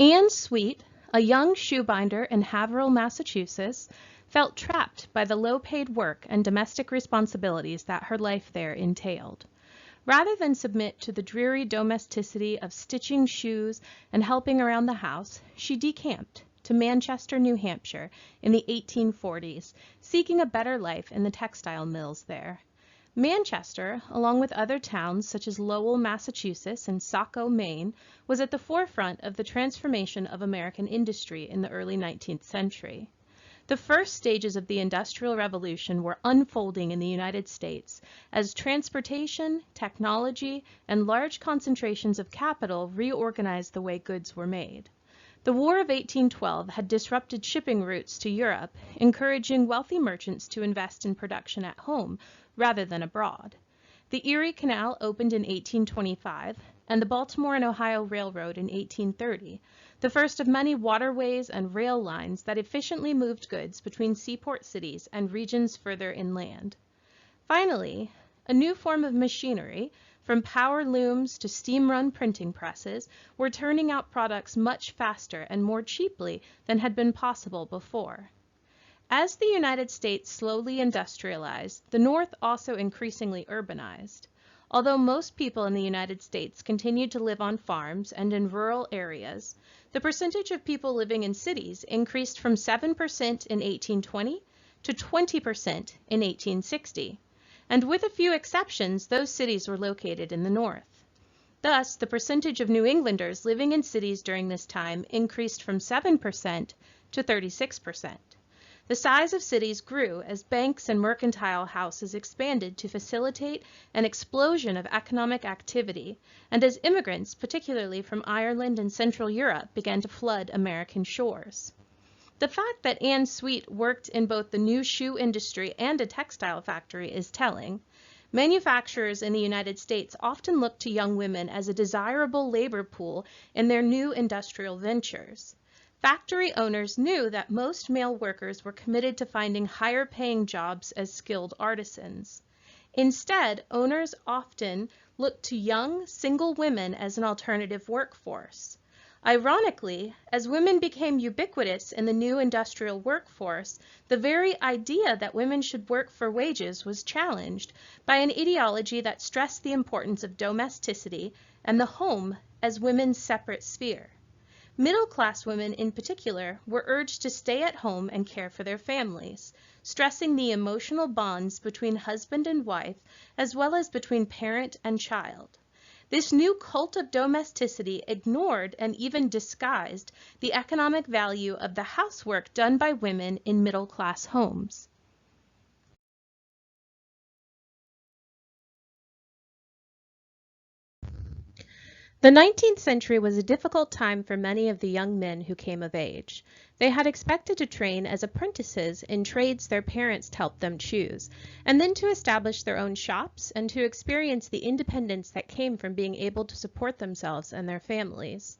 Anne Sweet, a young shoebinder in Haverhill, Massachusetts, felt trapped by the low-paid work and domestic responsibilities that her life there entailed. Rather than submit to the dreary domesticity of stitching shoes and helping around the house, she decamped to Manchester, New Hampshire in the 1840s, seeking a better life in the textile mills there. Manchester, along with other towns such as Lowell, Massachusetts, and Saco, Maine, was at the forefront of the transformation of American industry in the early 19th century. The first stages of the Industrial Revolution were unfolding in the United States as transportation, technology, and large concentrations of capital reorganized the way goods were made. The War of 1812 had disrupted shipping routes to Europe, encouraging wealthy merchants to invest in production at home rather than abroad. The Erie Canal opened in 1825, and the Baltimore and Ohio Railroad in 1830, the first of many waterways and rail lines that efficiently moved goods between seaport cities and regions further inland. Finally, a new form of machinery, from power looms to steam-run printing presses, were turning out products much faster and more cheaply than had been possible before. As the United States slowly industrialized, the North also increasingly urbanized. Although most people in the United States continued to live on farms and in rural areas, the percentage of people living in cities increased from 7% in 1820 to 20% in 1860, and with a few exceptions, those cities were located in the North. Thus, the percentage of New Englanders living in cities during this time increased from 7% to 36%. The size of cities grew as banks and mercantile houses expanded to facilitate an explosion of economic activity, and as immigrants, particularly from Ireland and Central Europe, began to flood American shores. The fact that Anne Sweet worked in both the new shoe industry and a textile factory is telling. Manufacturers in the United States often looked to young women as a desirable labor pool in their new industrial ventures. Factory owners knew that most male workers were committed to finding higher paying jobs as skilled artisans. Instead, owners often looked to young, single women as an alternative workforce. Ironically, as women became ubiquitous in the new industrial workforce, the very idea that women should work for wages was challenged by an ideology that stressed the importance of domesticity and the home as women's separate sphere. Middle-class women in particular were urged to stay at home and care for their families, stressing the emotional bonds between husband and wife as well as between parent and child. This new cult of domesticity ignored and even disguised the economic value of the housework done by women in middle-class homes. The 19th century was a difficult time for many of the young men who came of age. They had expected to train as apprentices in trades their parents helped them choose, and then to establish their own shops and to experience the independence that came from being able to support themselves and their families.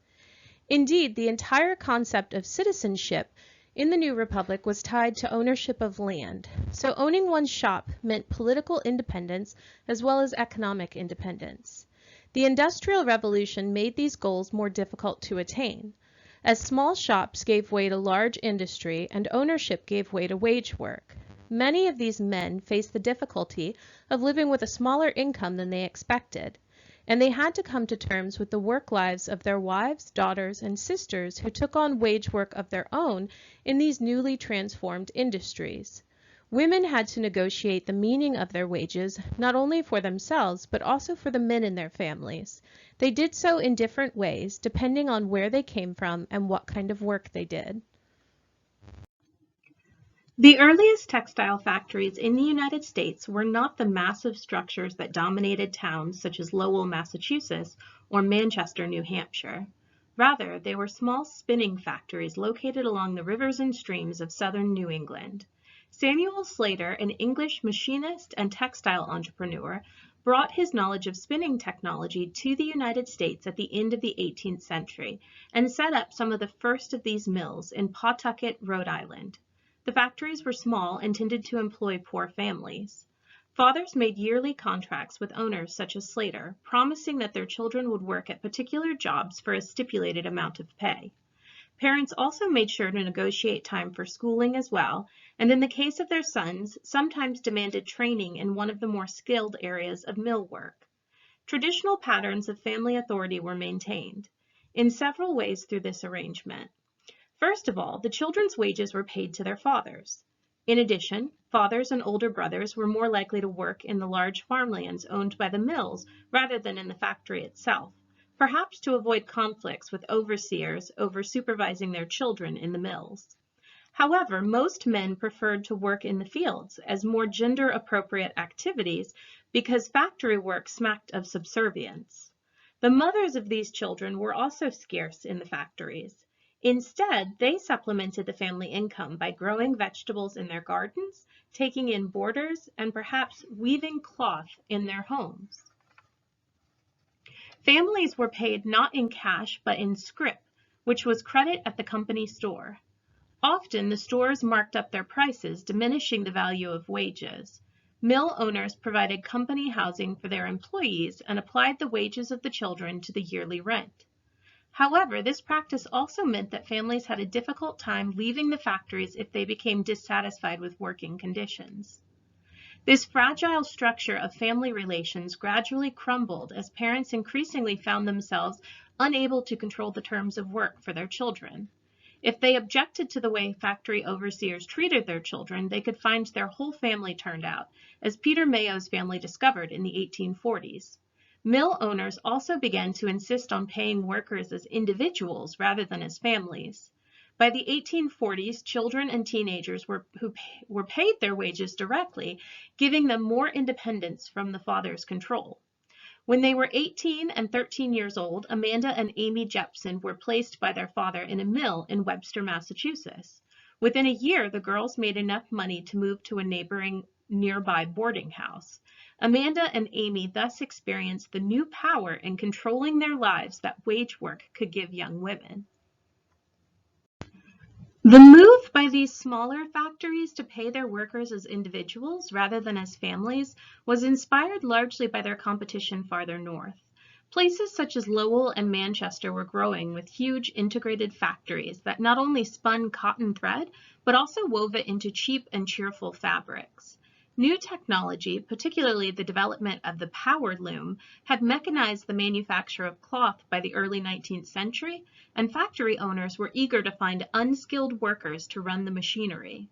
Indeed, the entire concept of citizenship in the new republic was tied to ownership of land, so owning one's shop meant political independence as well as economic independence. The Industrial Revolution made these goals more difficult to attain, as small shops gave way to large industry and ownership gave way to wage work. Many of these men faced the difficulty of living with a smaller income than they expected, and they had to come to terms with the work lives of their wives, daughters, and sisters who took on wage work of their own in these newly transformed industries. Women had to negotiate the meaning of their wages, not only for themselves, but also for the men in their families. They did so in different ways, depending on where they came from and what kind of work they did. The earliest textile factories in the United States were not the massive structures that dominated towns such as Lowell, Massachusetts, or Manchester, New Hampshire. Rather, they were small spinning factories located along the rivers and streams of southern New England. Samuel Slater, an English machinist and textile entrepreneur, brought his knowledge of spinning technology to the United States at the end of the 18th century and set up some of the first of these mills in Pawtucket, Rhode Island. The factories were small and tended to employ poor families. Fathers made yearly contracts with owners such as Slater, promising that their children would work at particular jobs for a stipulated amount of pay. Parents also made sure to negotiate time for schooling as well, and in the case of their sons, sometimes demanded training in one of the more skilled areas of mill work. Traditional patterns of family authority were maintained in several ways through this arrangement. First of all, the children's wages were paid to their fathers. In addition, fathers and older brothers were more likely to work in the large farmlands owned by the mills rather than in the factory itself, perhaps to avoid conflicts with overseers over supervising their children in the mills. However, most men preferred to work in the fields as more gender-appropriate activities because factory work smacked of subservience. The mothers of these children were also scarce in the factories. Instead, they supplemented the family income by growing vegetables in their gardens, taking in boarders, and perhaps weaving cloth in their homes. Families were paid not in cash but in scrip, which was credit at the company store. Often the stores marked up their prices, diminishing the value of wages. Mill owners provided company housing for their employees and applied the wages of the children to the yearly rent. However, this practice also meant that families had a difficult time leaving the factories if they became dissatisfied with working conditions. This fragile structure of family relations gradually crumbled as parents increasingly found themselves unable to control the terms of work for their children. If they objected to the way factory overseers treated their children, they could find their whole family turned out, as Peter Mayo's family discovered in the 1840s. Mill owners also began to insist on paying workers as individuals rather than as families. By the 1840s, children and teenagers were paid their wages directly, giving them more independence from the father's control. When they were 18 and 13 years old, Amanda and Amy Jepson were placed by their father in a mill in Webster, Massachusetts. Within a year, the girls made enough money to move to a nearby boarding house. Amanda and Amy thus experienced the new power in controlling their lives that wage work could give young women. The move by these smaller factories to pay their workers as individuals rather than as families was inspired largely by their competition farther north. Places such as Lowell and Manchester were growing with huge integrated factories that not only spun cotton thread, but also wove it into cheap and cheerful fabrics. New technology, particularly the development of the power loom, had mechanized the manufacture of cloth by the early 19th century, and factory owners were eager to find unskilled workers to run the machinery.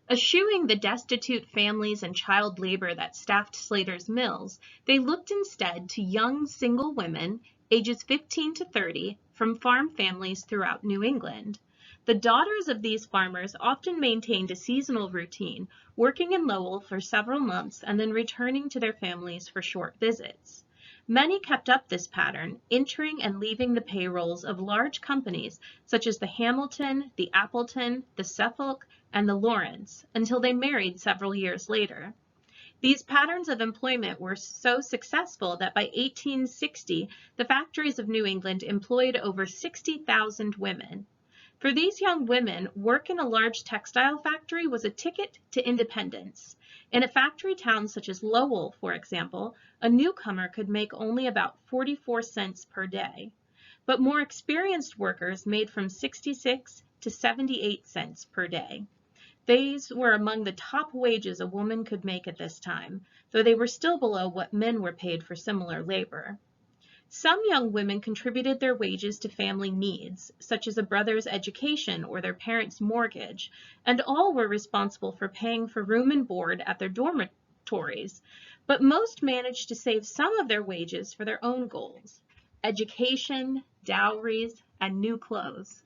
Eschewing the destitute families and child labor that staffed Slater's mills, they looked instead to young single women, ages 15 to 30, from farm families throughout New England. The daughters of these farmers often maintained a seasonal routine, working in Lowell for several months and then returning to their families for short visits. Many kept up this pattern, entering and leaving the payrolls of large companies such as the Hamilton, the Appleton, the Suffolk, and the Lawrence, until they married several years later. These patterns of employment were so successful that by 1860, the factories of New England employed over 60,000 women. For these young women, work in a large textile factory was a ticket to independence. In a factory town such as Lowell, for example, a newcomer could make only about 44 cents per day. But more experienced workers made from 66 to 78 cents per day. These were among the top wages a woman could make at this time, though they were still below what men were paid for similar labor. Some young women contributed their wages to family needs, such as a brother's education or their parents' mortgage, and all were responsible for paying for room and board at their dormitories, but most managed to save some of their wages for their own goals: education, dowries, and new clothes.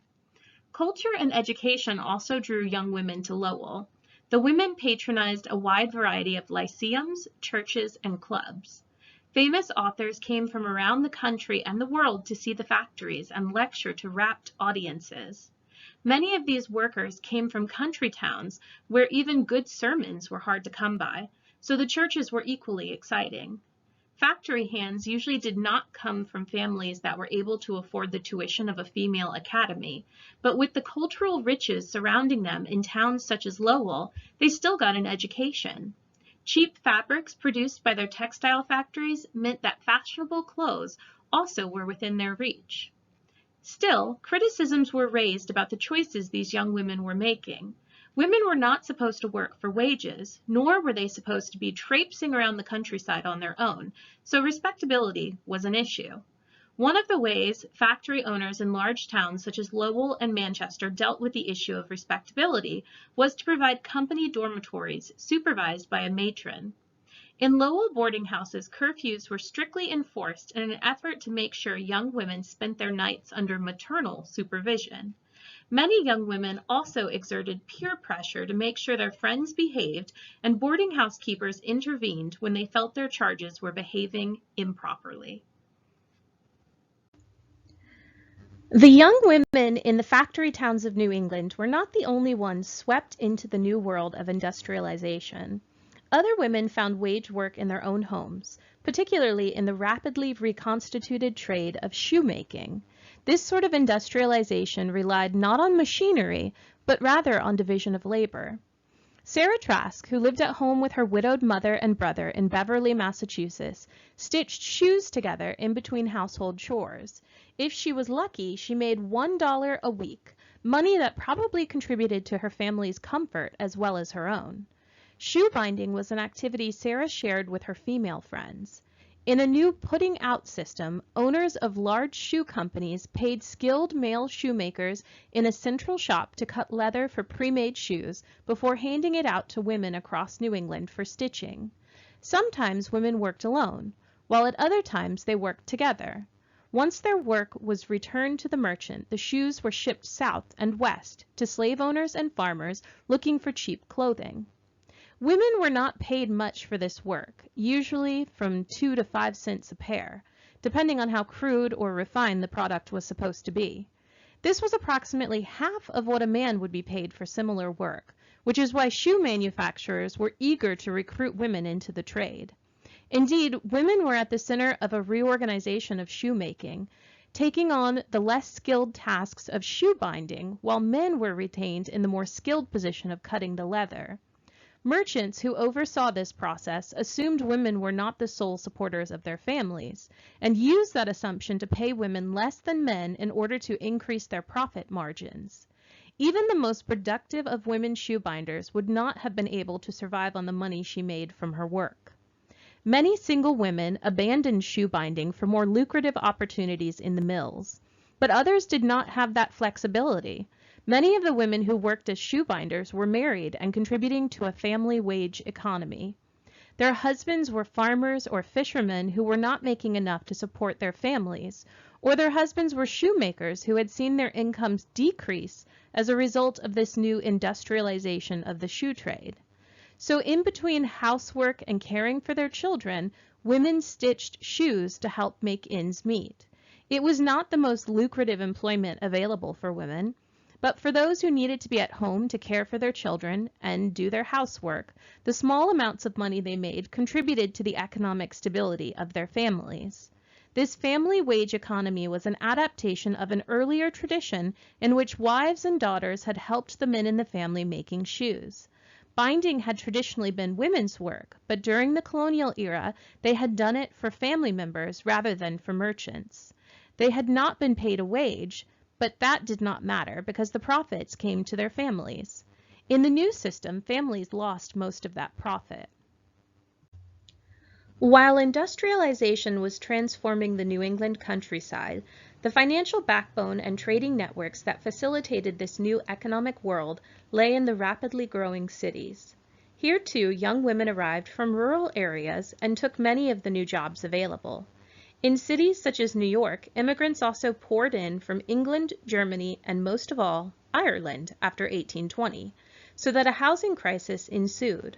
Culture and education also drew young women to Lowell. The women patronized a wide variety of lyceums, churches, and clubs. Famous authors came from around the country and the world to see the factories and lecture to rapt audiences. Many of these workers came from country towns where even good sermons were hard to come by, so the churches were equally exciting. Factory hands usually did not come from families that were able to afford the tuition of a female academy, but with the cultural riches surrounding them in towns such as Lowell, they still got an education. Cheap fabrics produced by their textile factories meant that fashionable clothes also were within their reach. Still, criticisms were raised about the choices these young women were making. Women were not supposed to work for wages, nor were they supposed to be traipsing around the countryside on their own, so respectability was an issue. One of the ways factory owners in large towns such as Lowell and Manchester dealt with the issue of respectability was to provide company dormitories supervised by a matron. In Lowell boarding houses, curfews were strictly enforced in an effort to make sure young women spent their nights under maternal supervision. Many young women also exerted peer pressure to make sure their friends behaved, and boarding house keepers intervened when they felt their charges were behaving improperly. The young women in the factory towns of New England were not the only ones swept into the new world of industrialization. Other women found wage work in their own homes, particularly in the rapidly reconstituted trade of shoemaking. This sort of industrialization relied not on machinery, but rather on division of labor. Sarah Trask, who lived at home with her widowed mother and brother in Beverly, Massachusetts, stitched shoes together in between household chores. If she was lucky, she made $1 a week, money that probably contributed to her family's comfort as well as her own. Shoe binding was an activity Sarah shared with her female friends. In a new putting out system, owners of large shoe companies paid skilled male shoemakers in a central shop to cut leather for pre-made shoes before handing it out to women across New England for stitching. Sometimes women worked alone, while at other times they worked together. Once their work was returned to the merchant, the shoes were shipped south and west to slave owners and farmers looking for cheap clothing. Women were not paid much for this work, usually from 2 to 5 cents a pair, depending on how crude or refined the product was supposed to be. This was approximately half of what a man would be paid for similar work, which is why shoe manufacturers were eager to recruit women into the trade. Indeed, women were at the center of a reorganization of shoemaking, taking on the less skilled tasks of shoe binding, while men were retained in the more skilled position of cutting the leather. Merchants who oversaw this process assumed women were not the sole supporters of their families, and used that assumption to pay women less than men in order to increase their profit margins. Even the most productive of women shoebinders would not have been able to survive on the money she made from her work. Many single women abandoned shoebinding for more lucrative opportunities in the mills, but others did not have that flexibility. Many of the women who worked as shoebinders were married and contributing to a family wage economy. Their husbands were farmers or fishermen who were not making enough to support their families, or their husbands were shoemakers who had seen their incomes decrease as a result of this new industrialization of the shoe trade. So in between housework and caring for their children, women stitched shoes to help make ends meet. It was not the most lucrative employment available for women, but for those who needed to be at home to care for their children and do their housework, the small amounts of money they made contributed to the economic stability of their families. This family wage economy was an adaptation of an earlier tradition in which wives and daughters had helped the men in the family making shoes. Binding had traditionally been women's work, but during the colonial era, they had done it for family members rather than for merchants. They had not been paid a wage, but that did not matter because the profits came to their families. In the new system, families lost most of that profit. While industrialization was transforming the New England countryside, the financial backbone and trading networks that facilitated this new economic world lay in the rapidly growing cities. Here too, young women arrived from rural areas and took many of the new jobs available. In cities such as New York, immigrants also poured in from England, Germany, and most of all, Ireland after 1820, so that a housing crisis ensued.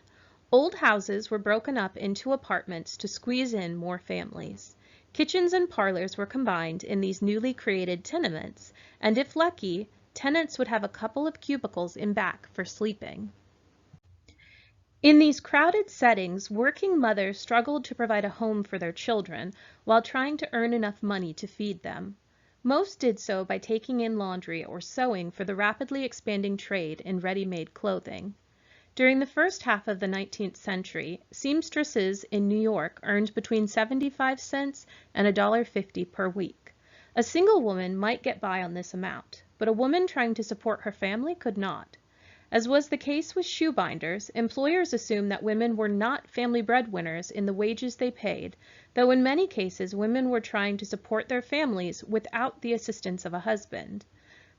Old houses were broken up into apartments to squeeze in more families. Kitchens and parlors were combined in these newly created tenements, and if lucky, tenants would have a couple of cubicles in back for sleeping. In these crowded settings, working mothers struggled to provide a home for their children while trying to earn enough money to feed them. Most did so by taking in laundry or sewing for the rapidly expanding trade in ready-made clothing. During the first half of the 19th century, seamstresses in New York earned between 75 cents and $1.50 per week. A single woman might get by on this amount, but a woman trying to support her family could not. As was the case with shoebinders, employers assumed that women were not family breadwinners in the wages they paid, though in many cases women were trying to support their families without the assistance of a husband.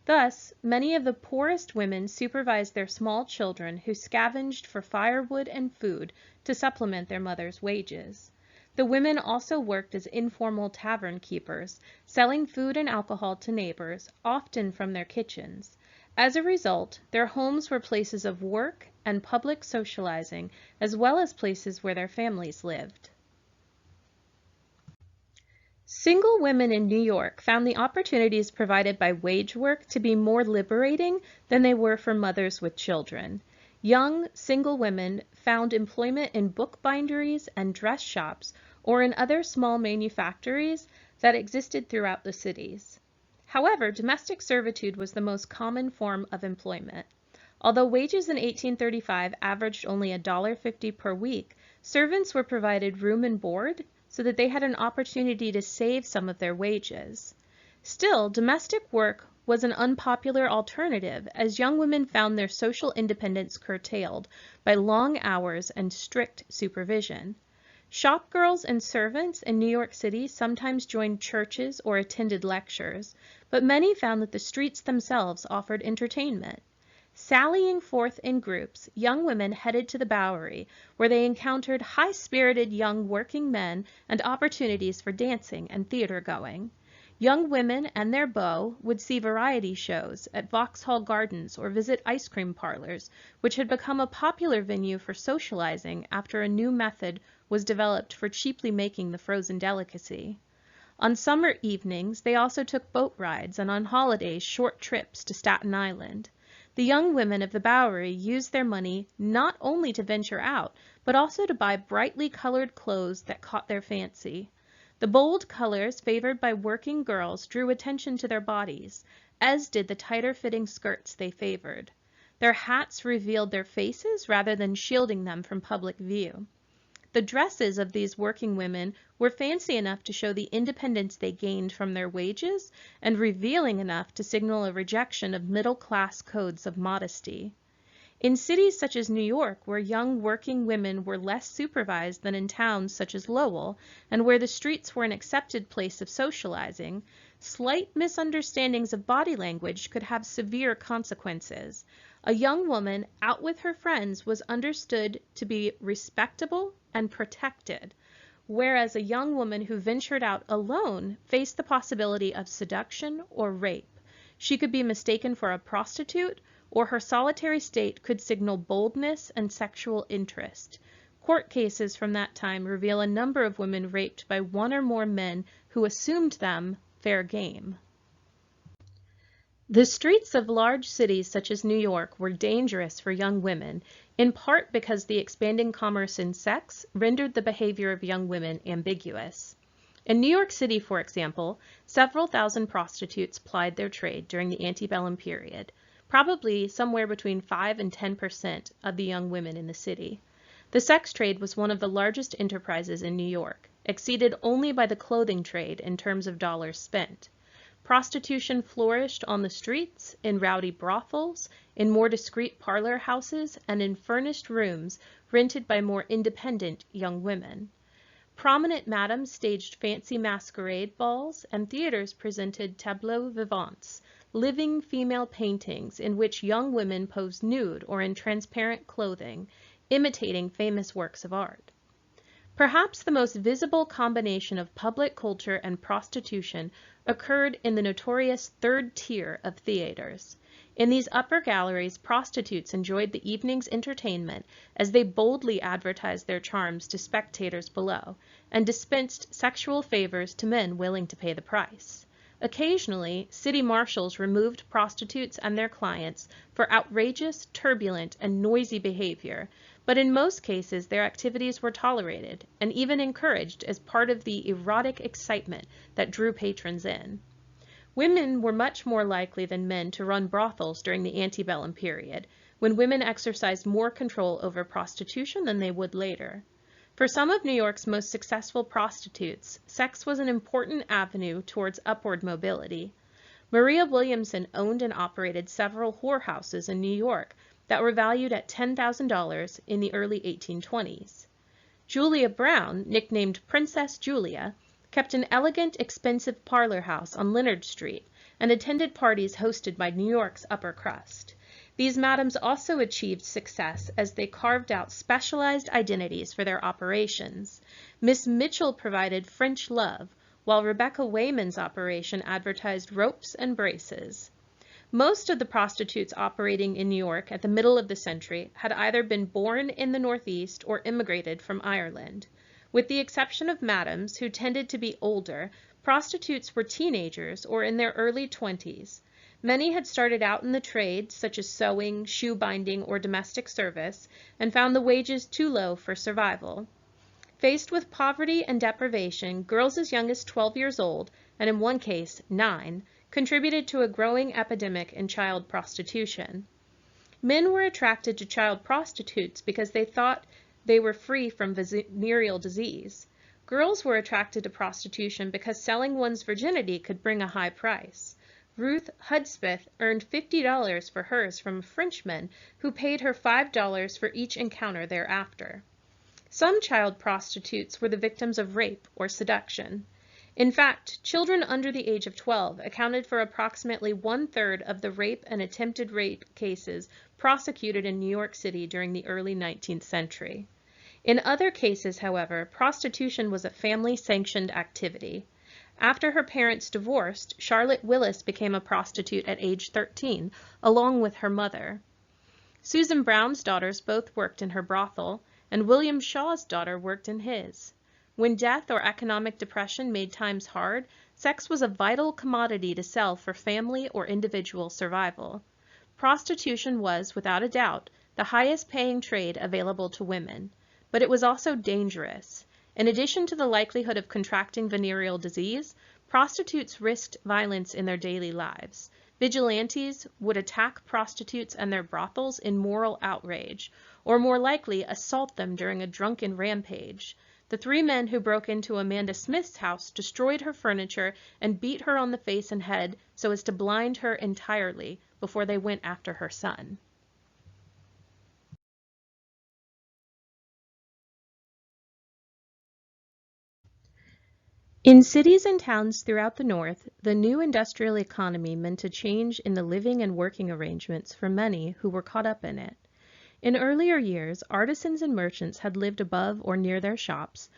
Thus, many of the poorest women supervised their small children who scavenged for firewood and food to supplement their mother's wages. The women also worked as informal tavern keepers, selling food and alcohol to neighbors, often from their kitchens. As a result, their homes were places of work and public socializing, as well as places where their families lived. Single women in New York found the opportunities provided by wage work to be more liberating than they were for mothers with children. Young, single women found employment in bookbinderies and dress shops or in other small manufactories that existed throughout the cities. However, domestic servitude was the most common form of employment. Although wages in 1835 averaged only $1.50 per week, servants were provided room and board so that they had an opportunity to save some of their wages. Still, domestic work was an unpopular alternative as young women found their social independence curtailed by long hours and strict supervision. Shop girls and servants in New York City sometimes joined churches or attended lectures, but many found that the streets themselves offered entertainment. Sallying forth in groups, young women headed to the Bowery, where they encountered high-spirited young working men and opportunities for dancing and theater going. Young women and their beaux would see variety shows at Vauxhall Gardens or visit ice cream parlors, which had become a popular venue for socializing after a new method was developed for cheaply making the frozen delicacy. On summer evenings, they also took boat rides and on holidays short trips to Staten Island. The young women of the Bowery used their money not only to venture out, but also to buy brightly colored clothes that caught their fancy. The bold colors favored by working girls drew attention to their bodies, as did the tighter-fitting skirts they favored. Their hats revealed their faces rather than shielding them from public view. The dresses of these working women were fancy enough to show the independence they gained from their wages and revealing enough to signal a rejection of middle-class codes of modesty. In cities such as New York, where young working women were less supervised than in towns such as Lowell, and where the streets were an accepted place of socializing, slight misunderstandings of body language could have severe consequences. A young woman out with her friends was understood to be respectable and protected, whereas a young woman who ventured out alone faced the possibility of seduction or rape. She could be mistaken for a prostitute, or her solitary state could signal boldness and sexual interest. Court cases from that time reveal a number of women raped by one or more men who assumed them fair game. The streets of large cities such as New York were dangerous for young women, in part because the expanding commerce in sex rendered the behavior of young women ambiguous. In New York City, for example, several thousand prostitutes plied their trade during the antebellum period, probably somewhere between 5 and 10% of the young women in the city. The sex trade was one of the largest enterprises in New York, exceeded only by the clothing trade in terms of dollars spent. Prostitution flourished on the streets, in rowdy brothels, in more discreet parlor houses, and in furnished rooms rented by more independent young women. Prominent madams staged fancy masquerade balls, and theaters presented tableaux vivants, living female paintings in which young women posed nude or in transparent clothing, imitating famous works of art. Perhaps the most visible combination of public culture and prostitution occurred in the notorious third tier of theaters. In these upper galleries, prostitutes enjoyed the evening's entertainment as they boldly advertised their charms to spectators below and dispensed sexual favors to men willing to pay the price. Occasionally, city marshals removed prostitutes and their clients for outrageous, turbulent, and noisy behavior, but in most cases their activities were tolerated and even encouraged as part of the erotic excitement that drew patrons in. Women were much more likely than men to run brothels during the antebellum period, when women exercised more control over prostitution than they would later. For some of New York's most successful prostitutes, sex was an important avenue towards upward mobility. Maria Williamson owned and operated several whorehouses in New York that were valued at $10,000 in the early 1820s. Julia Brown, nicknamed Princess Julia, kept an elegant, expensive parlor house on Leonard Street and attended parties hosted by New York's upper crust. These madams also achieved success as they carved out specialized identities for their operations. Miss Mitchell provided French love, while Rebecca Wayman's operation advertised ropes and braces. Most of the prostitutes operating in New York at the middle of the century had either been born in the Northeast or immigrated from Ireland. With the exception of madams, who tended to be older, prostitutes were teenagers or in their early 20s. Many had started out in the trade, such as sewing, shoe binding, or domestic service, and found the wages too low for survival. Faced with poverty and deprivation, girls as young as 12 years old, and in one case 9, contributed to a growing epidemic in child prostitution. Men were attracted to child prostitutes because they thought they were free from venereal disease. Girls were attracted to prostitution because selling one's virginity could bring a high price. Ruth Hudspeth earned $50 for hers from a Frenchman who paid her $5 for each encounter thereafter. Some child prostitutes were the victims of rape or seduction. In fact, children under the age of 12 accounted for approximately 1/3 of the rape and attempted rape cases prosecuted in New York City during the early 19th century. In other cases, however, prostitution was a family-sanctioned activity. After her parents divorced, Charlotte Willis became a prostitute at age 13, along with her mother. Susan Brown's daughters both worked in her brothel, and William Shaw's daughter worked in his. When death or economic depression made times hard, sex was a vital commodity to sell for family or individual survival. Prostitution was, without a doubt, the highest paying trade available to women, but it was also dangerous. In addition to the likelihood of contracting venereal disease, prostitutes risked violence in their daily lives. Vigilantes would attack prostitutes and their brothels in moral outrage, or more likely assault them during a drunken rampage. The 3 men who broke into Amanda Smith's house destroyed her furniture and beat her on the face and head so as to blind her entirely before they went after her son. In cities and towns throughout the North, the new industrial economy meant a change in the living and working arrangements for many who were caught up in it. In earlier years, artisans and merchants had lived above or near their shops,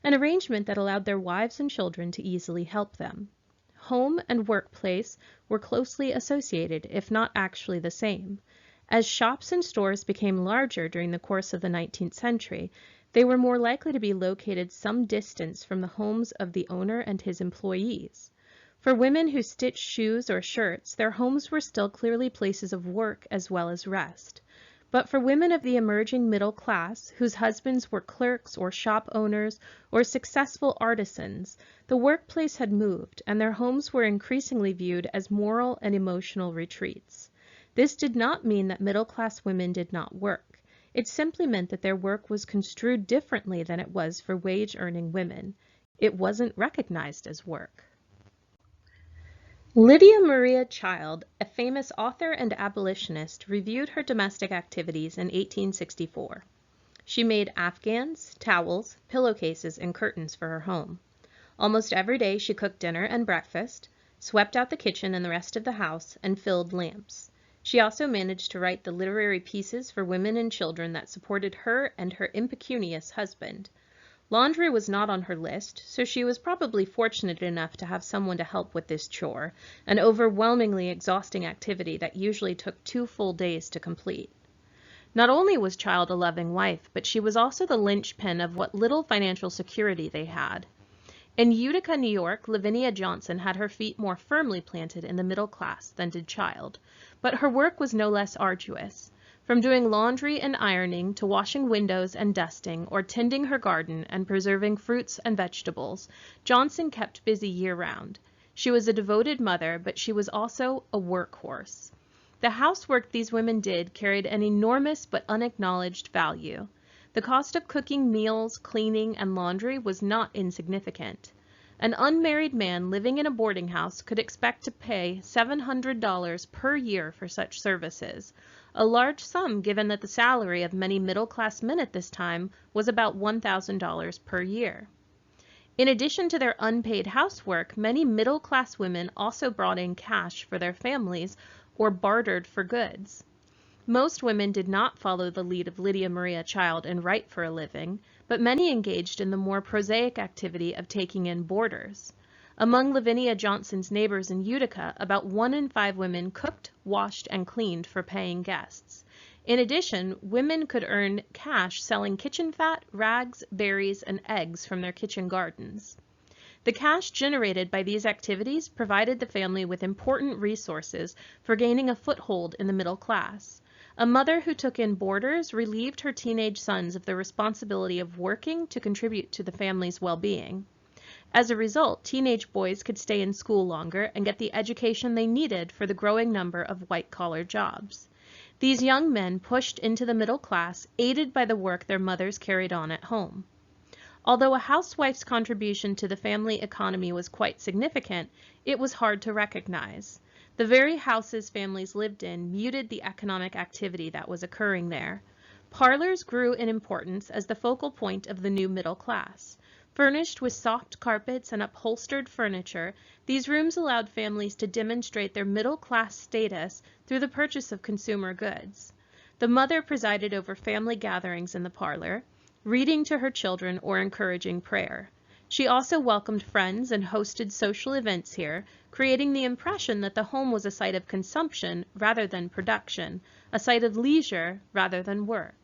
an arrangement that allowed their wives and children to easily help them. Home and workplace were closely associated, if not actually the same. As shops and stores became larger during the course of the 19th century, they were more likely to be located some distance from the homes of the owner and his employees. For women who stitched shoes or shirts, their homes were still clearly places of work as well as rest. But for women of the emerging middle class, whose husbands were clerks or shop owners or successful artisans, the workplace had moved, and their homes were increasingly viewed as moral and emotional retreats. This did not mean that middle-class women did not work. It simply meant that their work was construed differently than it was for wage-earning women. It wasn't recognized as work. Lydia Maria Child, a famous author and abolitionist, reviewed her domestic activities in 1864. She made afghans, towels, pillowcases, and curtains for her home. Almost every day she cooked dinner and breakfast, swept out the kitchen and the rest of the house, and filled lamps. She also managed to write the literary pieces for women and children that supported her and her impecunious husband. Laundry was not on her list, so she was probably fortunate enough to have someone to help with this chore, an overwhelmingly exhausting activity that usually took 2 full days to complete. Not only was Child a loving wife, but she was also the linchpin of what little financial security they had. In Utica, New York, Lavinia Johnson had her feet more firmly planted in the middle class than did Child, but her work was no less arduous. From doing laundry and ironing to washing windows and dusting, or tending her garden and preserving fruits and vegetables, Johnson kept busy year-round. She was a devoted mother, but she was also a workhorse. The housework these women did carried an enormous but unacknowledged value. The cost of cooking meals, cleaning, and laundry was not insignificant. An unmarried man living in a boarding house could expect to pay $700 per year for such services, a large sum given that the salary of many middle-class men at this time was about $1,000 per year. In addition to their unpaid housework, many middle-class women also brought in cash for their families or bartered for goods. Most women did not follow the lead of Lydia Maria Child and write for a living, but many engaged in the more prosaic activity of taking in boarders. Among Lavinia Johnson's neighbors in Utica, about 1 in 5 women cooked, washed, and cleaned for paying guests. In addition, women could earn cash selling kitchen fat, rags, berries, and eggs from their kitchen gardens. The cash generated by these activities provided the family with important resources for gaining a foothold in the middle class. A mother who took in boarders relieved her teenage sons of the responsibility of working to contribute to the family's well-being. As a result, teenage boys could stay in school longer and get the education they needed for the growing number of white-collar jobs. These young men pushed into the middle class, aided by the work their mothers carried on at home. Although a housewife's contribution to the family economy was quite significant, it was hard to recognize. The very houses families lived in muted the economic activity that was occurring there. Parlors grew in importance as the focal point of the new middle class. Furnished with soft carpets and upholstered furniture, these rooms allowed families to demonstrate their middle-class status through the purchase of consumer goods. The mother presided over family gatherings in the parlor, reading to her children or encouraging prayer. She also welcomed friends and hosted social events here, creating the impression that the home was a site of consumption rather than production, a site of leisure rather than work.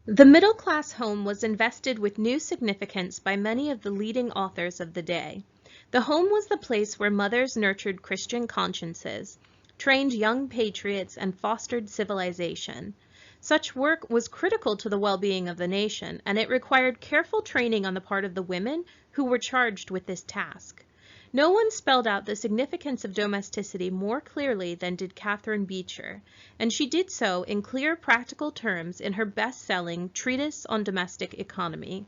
The middle-class home was invested with new significance by many of the leading authors of the day. The home was the place where mothers nurtured Christian consciences, trained young patriots, and fostered civilization. Such work was critical to the well-being of the nation, and it required careful training on the part of the women who were charged with this task. No one spelled out the significance of domesticity more clearly than did Catherine Beecher, and she did so in clear, practical terms in her best-selling Treatise on Domestic Economy.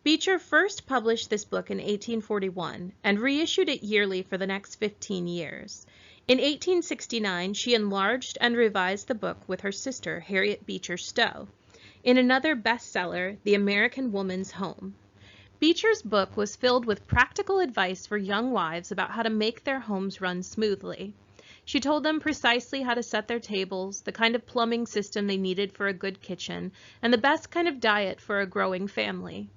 Beecher first published this book in 1841 and reissued it yearly for the next 15 years. In 1869, she enlarged and revised the book with her sister, Harriet Beecher Stowe, in another bestseller, The American Woman's Home. Beecher's book was filled with practical advice for young wives about how to make their homes run smoothly. She told them precisely how to set their tables, the kind of plumbing system they needed for a good kitchen, and the best kind of diet for a growing family.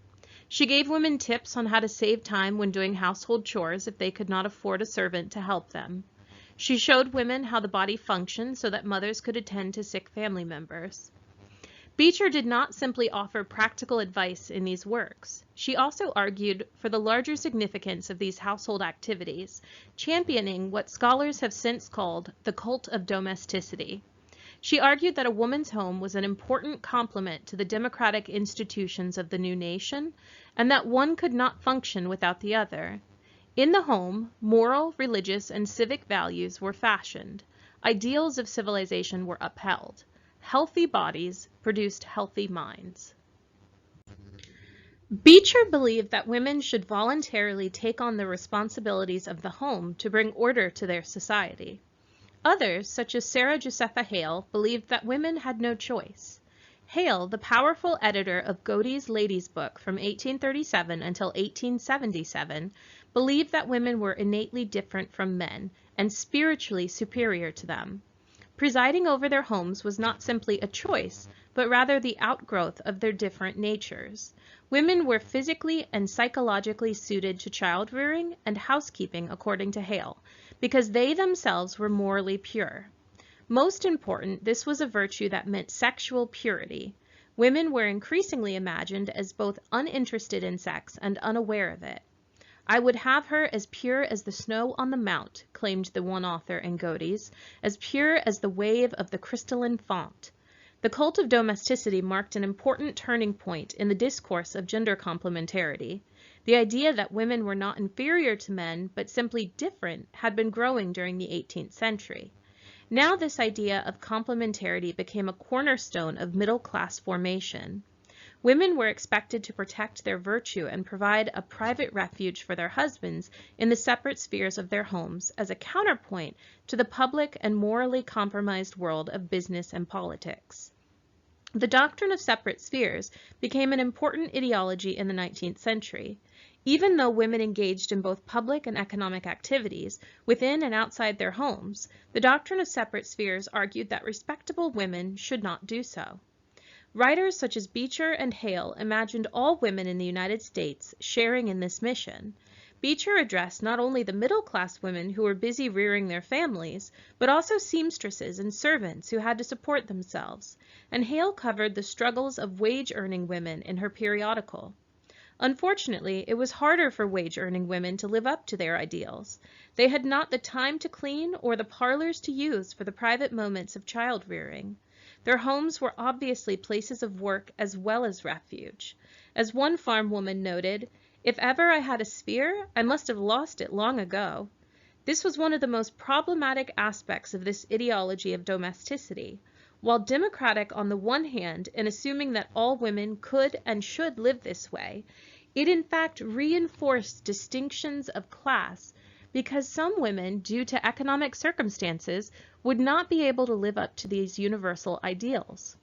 She gave women tips on how to save time when doing household chores if they could not afford a servant to help them. She showed women how the body functioned so that mothers could attend to sick family members. Beecher did not simply offer practical advice in these works. She also argued for the larger significance of these household activities, championing what scholars have since called the cult of domesticity. She argued that a woman's home was an important complement to the democratic institutions of the new nation, and that one could not function without the other. In the home, moral, religious, and civic values were fashioned. Ideals of civilization were upheld. Healthy bodies produced healthy minds. Beecher believed that women should voluntarily take on the responsibilities of the home to bring order to their society. Others, such as Sarah Josepha Hale, believed that women had no choice. Hale, the powerful editor of Godey's Lady's Book from 1837 until 1877, believed that women were innately different from men and spiritually superior to them. Presiding over their homes was not simply a choice, but rather the outgrowth of their different natures. Women were physically and psychologically suited to child-rearing and housekeeping, according to Hale, because they themselves were morally pure. Most important, this was a virtue that meant sexual purity. Women were increasingly imagined as both uninterested in sex and unaware of it. "I would have her as pure as the snow on the mount," claimed the one author in Godey's, "as pure as the wave of the crystalline font." The cult of domesticity marked an important turning point in the discourse of gender complementarity. The idea that women were not inferior to men, but simply different, had been growing during the 18th century. Now this idea of complementarity became a cornerstone of middle-class formation. Women were expected to protect their virtue and provide a private refuge for their husbands in the separate spheres of their homes as a counterpoint to the public and morally compromised world of business and politics. The doctrine of separate spheres became an important ideology in the 19th century. Even though women engaged in both public and economic activities within and outside their homes, the doctrine of separate spheres argued that respectable women should not do so. Writers such as Beecher and Hale imagined all women in the United States sharing in this mission. Beecher addressed not only the middle-class women who were busy rearing their families, but also seamstresses and servants who had to support themselves, and Hale covered the struggles of wage-earning women in her periodical. Unfortunately, it was harder for wage-earning women to live up to their ideals. They had not the time to clean or the parlors to use for the private moments of child-rearing. Their homes were obviously places of work as well as refuge. As one farm woman noted, "If ever I had a spear, I must have lost it long ago." This was one of the most problematic aspects of this ideology of domesticity. While democratic on the one hand and assuming that all women could and should live this way, it in fact reinforced distinctions of class because some women, due to economic circumstances, would not be able to live up to these universal ideals.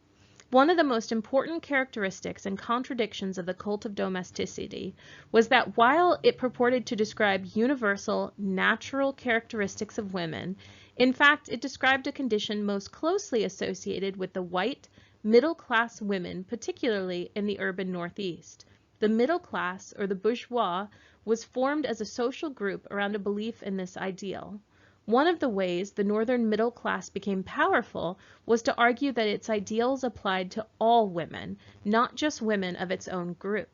One of the most important characteristics and contradictions of the cult of domesticity was that while it purported to describe universal, natural characteristics of women, in fact, it described a condition most closely associated with the white, middle-class women, particularly in the urban Northeast. The middle class, or the bourgeois, was formed as a social group around a belief in this ideal. One of the ways the northern middle class became powerful was to argue that its ideals applied to all women, not just women of its own group.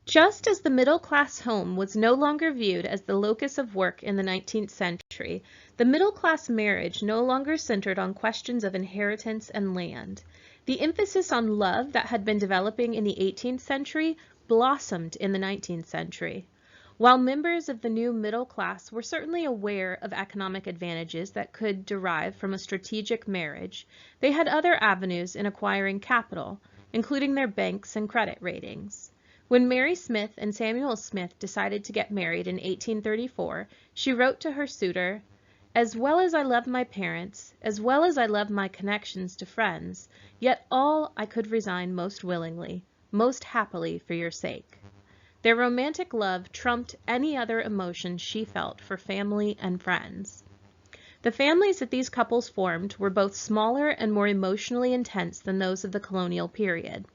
Just as the middle-class home was no longer viewed as the locus of work in the 19th century, the middle-class marriage no longer centered on questions of inheritance and land. The emphasis on love that had been developing in the 18th century blossomed in the 19th century. While members of the new middle class were certainly aware of economic advantages that could derive from a strategic marriage, they had other avenues in acquiring capital, including their banks and credit ratings. When Mary Smith and Samuel Smith decided to get married in 1834, she wrote to her suitor, "As well as I love my parents, as well as I love my connections to friends, yet all I could resign most willingly, most happily for your sake." Their romantic love trumped any other emotion she felt for family and friends. The families that these couples formed were both smaller and more emotionally intense than those of the colonial period.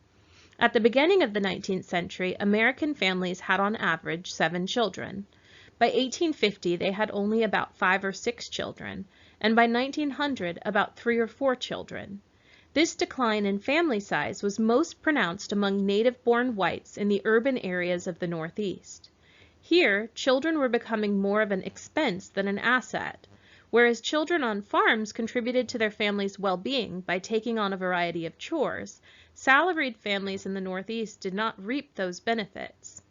At the beginning of the 19th century, American families had on average 7 children. By 1850, they had only about 5 or 6 children, and by 1900, about 3 or 4 children. This decline in family size was most pronounced among native-born whites in the urban areas of the Northeast. Here, children were becoming more of an expense than an asset. Whereas children on farms contributed to their family's well-being by taking on a variety of chores, salaried families in the Northeast did not reap those benefits.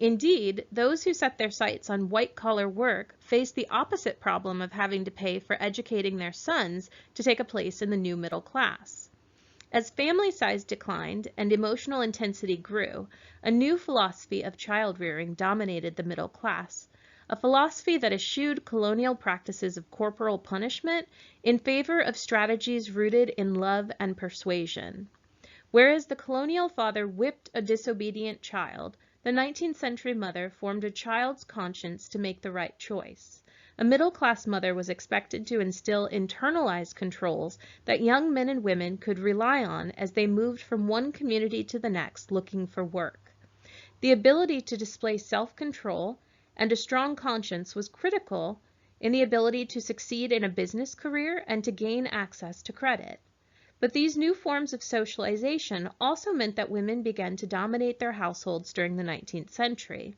Indeed, those who set their sights on white-collar work faced the opposite problem of having to pay for educating their sons to take a place in the new middle class. As family size declined and emotional intensity grew, a new philosophy of child-rearing dominated the middle class, a philosophy that eschewed colonial practices of corporal punishment in favor of strategies rooted in love and persuasion. Whereas the colonial father whipped a disobedient child, the 19th century mother formed a child's conscience to make the right choice. A middle-class mother was expected to instill internalized controls that young men and women could rely on as they moved from one community to the next looking for work. The ability to display self-control and a strong conscience was critical in the ability to succeed in a business career and to gain access to credit. But these new forms of socialization also meant that women began to dominate their households during the 19th century.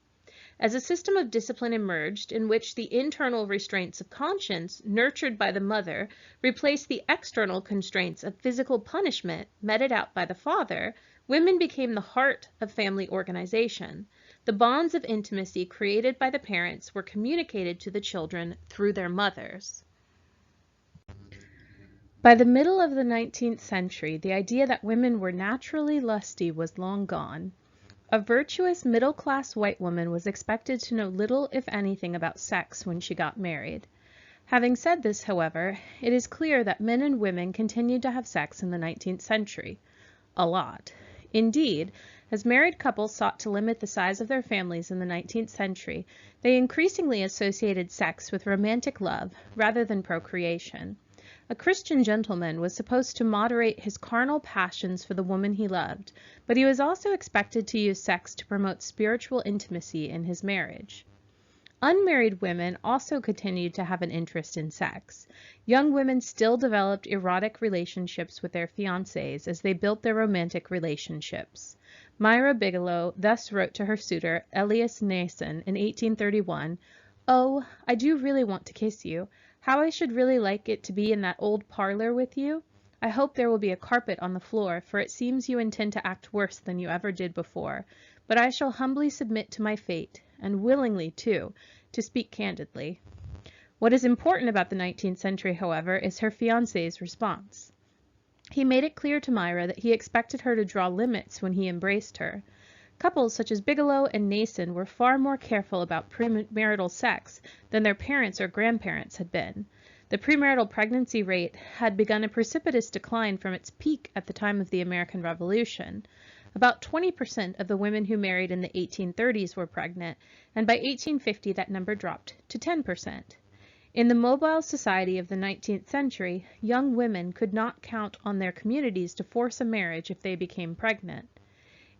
As a system of discipline emerged in which the internal restraints of conscience, nurtured by the mother, replaced the external constraints of physical punishment meted out by the father, women became the heart of family organization. The bonds of intimacy created by the parents were communicated to the children through their mothers. By the middle of the 19th century, the idea that women were naturally lusty was long gone. A virtuous middle-class white woman was expected to know little, if anything, about sex when she got married. Having said this, however, it is clear that men and women continued to have sex in the 19th century. A lot. Indeed, as married couples sought to limit the size of their families in the 19th century, they increasingly associated sex with romantic love rather than procreation. A Christian gentleman was supposed to moderate his carnal passions for the woman he loved, but he was also expected to use sex to promote spiritual intimacy in his marriage. Unmarried women also continued to have an interest in sex. Young women still developed erotic relationships with their fiancés as they built their romantic relationships. Myra Bigelow thus wrote to her suitor, Elias Nason, in 1831, "Oh, I do really want to kiss you. How I should really like it to be in that old parlor with you. I hope there will be a carpet on the floor, for it seems you intend to act worse than you ever did before. But I shall humbly submit to my fate, and willingly, too, to speak candidly." What is important about the 19th century, however, is her fiancé's response. He made it clear to Myra that he expected her to draw limits when he embraced her. Couples such as Bigelow and Nason were far more careful about premarital sex than their parents or grandparents had been. The premarital pregnancy rate had begun a precipitous decline from its peak at the time of the American Revolution. About 20% of the women who married in the 1830s were pregnant, and by 1850 that number dropped to 10%. In the mobile society of the 19th century, young women could not count on their communities to force a marriage if they became pregnant.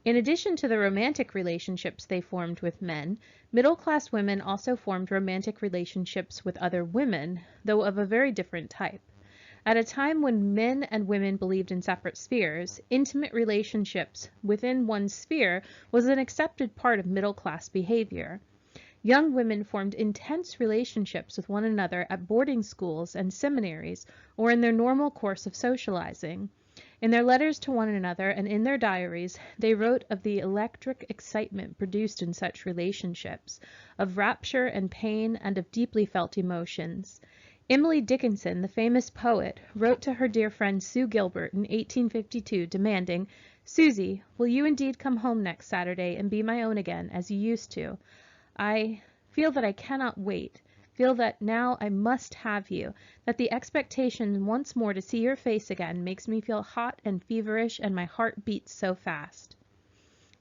In addition to the romantic relationships they formed with men, middle-class women also formed romantic relationships with other women, though of a very different type. At a time when men and women believed in separate spheres, intimate relationships within one sphere was an accepted part of middle-class behavior. Young women formed intense relationships with one another at boarding schools and seminaries, or in their normal course of socializing. In their letters to one another and in their diaries, they wrote of the electric excitement produced in such relationships, of rapture and pain, and of deeply felt emotions. Emily Dickinson, the famous poet, wrote to her dear friend Sue Gilbert in 1852 demanding, "Susie, will you indeed come home next Saturday and be my own again, as you used to? I feel that I cannot wait. Feel that now I must have you, that the expectation once more to see your face again makes me feel hot and feverish, and my heart beats so fast."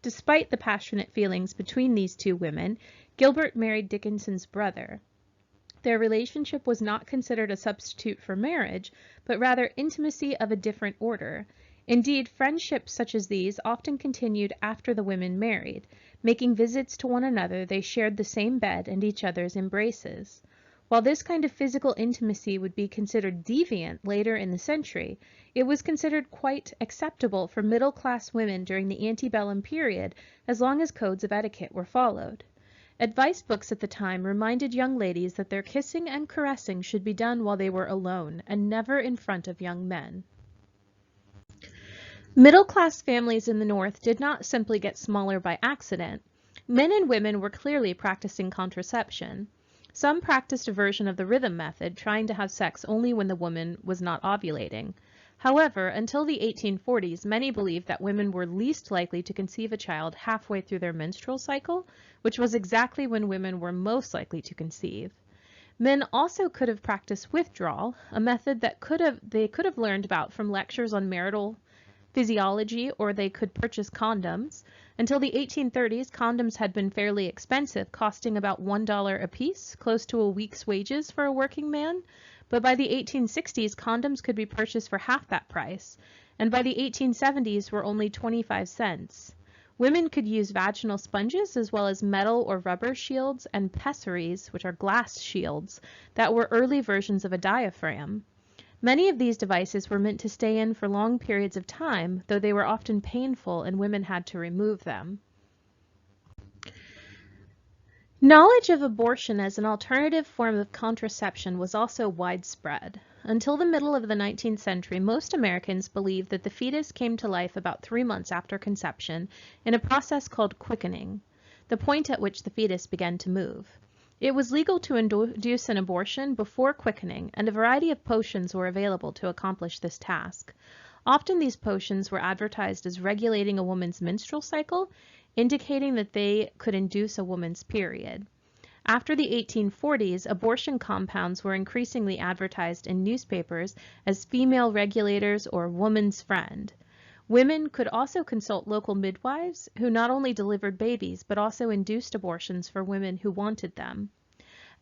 Despite the passionate feelings between these two women, Gilbert married Dickinson's brother. Their relationship was not considered a substitute for marriage, but rather intimacy of a different order. Indeed, friendships such as these often continued after the women married. Making visits to one another, they shared the same bed and each other's embraces. While this kind of physical intimacy would be considered deviant later in the century, it was considered quite acceptable for middle-class women during the antebellum period, as long as codes of etiquette were followed. Advice books at the time reminded young ladies that their kissing and caressing should be done while they were alone, and never in front of young men. Middle-class families in the North did not simply get smaller by accident. Men and women were clearly practicing contraception. Some practiced a version of the rhythm method, trying to have sex only when the woman was not ovulating. However, until the 1840s, many believed that women were least likely to conceive a child halfway through their menstrual cycle, which was exactly when women were most likely to conceive. Men also could have practiced withdrawal, a method that they could have learned about from lectures on marital physiology, or they could purchase condoms. Until the 1830s, condoms had been fairly expensive, costing about $1 apiece, close to a week's wages for a working man. But by the 1860s, condoms could be purchased for half that price, and by the 1870s were only 25 cents. Women could use vaginal sponges as well as metal or rubber shields and pessaries, which are glass shields, that were early versions of a diaphragm. Many of these devices were meant to stay in for long periods of time, though they were often painful and women had to remove them. Knowledge of abortion as an alternative form of contraception was also widespread. Until the middle of the 19th century, most Americans believed that the fetus came to life about 3 months after conception in a process called quickening, the point at which the fetus began to move. It was legal to induce an abortion before quickening, and a variety of potions were available to accomplish this task. Often these potions were advertised as regulating a woman's menstrual cycle, indicating that they could induce a woman's period. After the 1840s, abortion compounds were increasingly advertised in newspapers as female regulators or woman's friend. Women could also consult local midwives who not only delivered babies but also induced abortions for women who wanted them.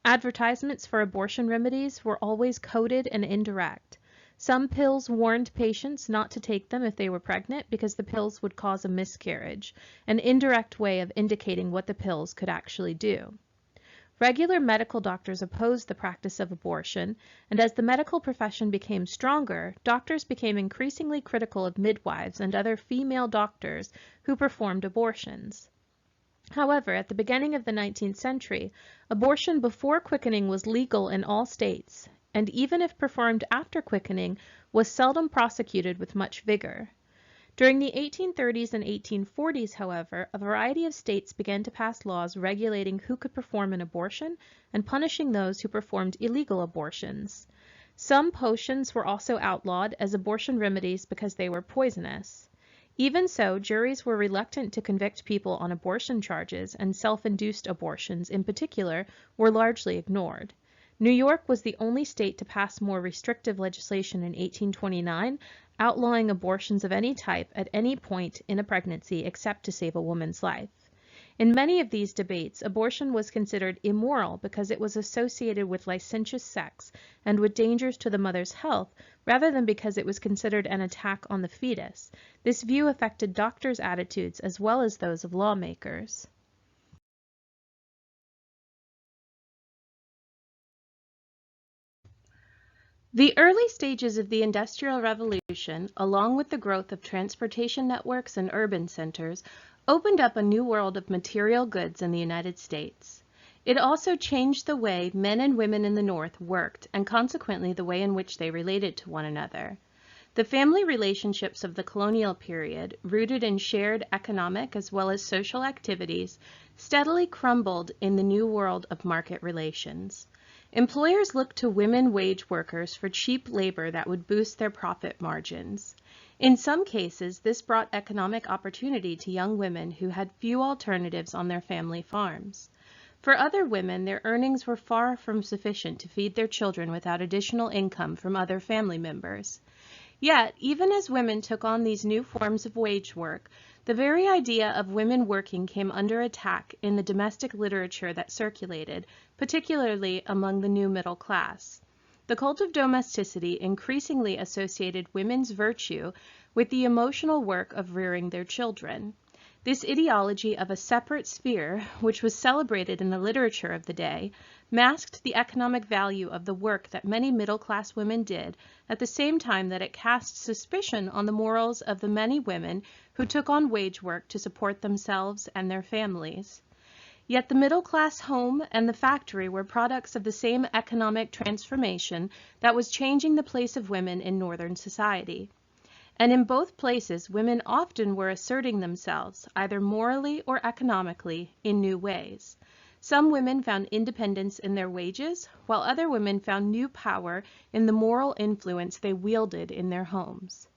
Advertisements for abortion remedies were always coded and indirect. Some pills warned patients not to take them if they were pregnant because the pills would cause a miscarriage, an indirect way of indicating what the pills could actually do. Regular medical doctors opposed the practice of abortion, and as the medical profession became stronger, doctors became increasingly critical of midwives and other female doctors who performed abortions. However, at the beginning of the 19th century, abortion before quickening was legal in all states, and even if performed after quickening, was seldom prosecuted with much vigor. During the 1830s and 1840s, however, a variety of states began to pass laws regulating who could perform an abortion and punishing those who performed illegal abortions. Some potions were also outlawed as abortion remedies because they were poisonous. Even so, juries were reluctant to convict people on abortion charges, and self-induced abortions in particular were largely ignored. New York was the only state to pass more restrictive legislation in 1829, outlawing abortions of any type at any point in a pregnancy except to save a woman's life. In many of these debates, abortion was considered immoral because it was associated with licentious sex and with dangers to the mother's health, rather than because it was considered an attack on the fetus. This view affected doctors' attitudes as well as those of lawmakers. The early stages of the Industrial Revolution, along with the growth of transportation networks and urban centers, opened up a new world of material goods in the United States. It also changed the way men and women in the North worked, and consequently the way in which they related to one another. The family relationships of the colonial period, rooted in shared economic as well as social activities, steadily crumbled in the new world of market relations. Employers looked to women wage workers for cheap labor that would boost their profit margins. In some cases, this brought economic opportunity to young women who had few alternatives on their family farms. For other women, their earnings were far from sufficient to feed their children without additional income from other family members. Yet, even as women took on these new forms of wage work, the very idea of women working came under attack in the domestic literature that circulated, particularly among the new middle class. The cult of domesticity increasingly associated women's virtue with the emotional work of rearing their children. This ideology of a separate sphere, which was celebrated in the literature of the day, masked the economic value of the work that many middle-class women did, at the same time that it cast suspicion on the morals of the many women who took on wage work to support themselves and their families. Yet the middle-class home and the factory were products of the same economic transformation that was changing the place of women in Northern society. And in both places, women often were asserting themselves, either morally or economically, in new ways. Some women found independence in their wages, while other women found new power in the moral influence they wielded in their homes.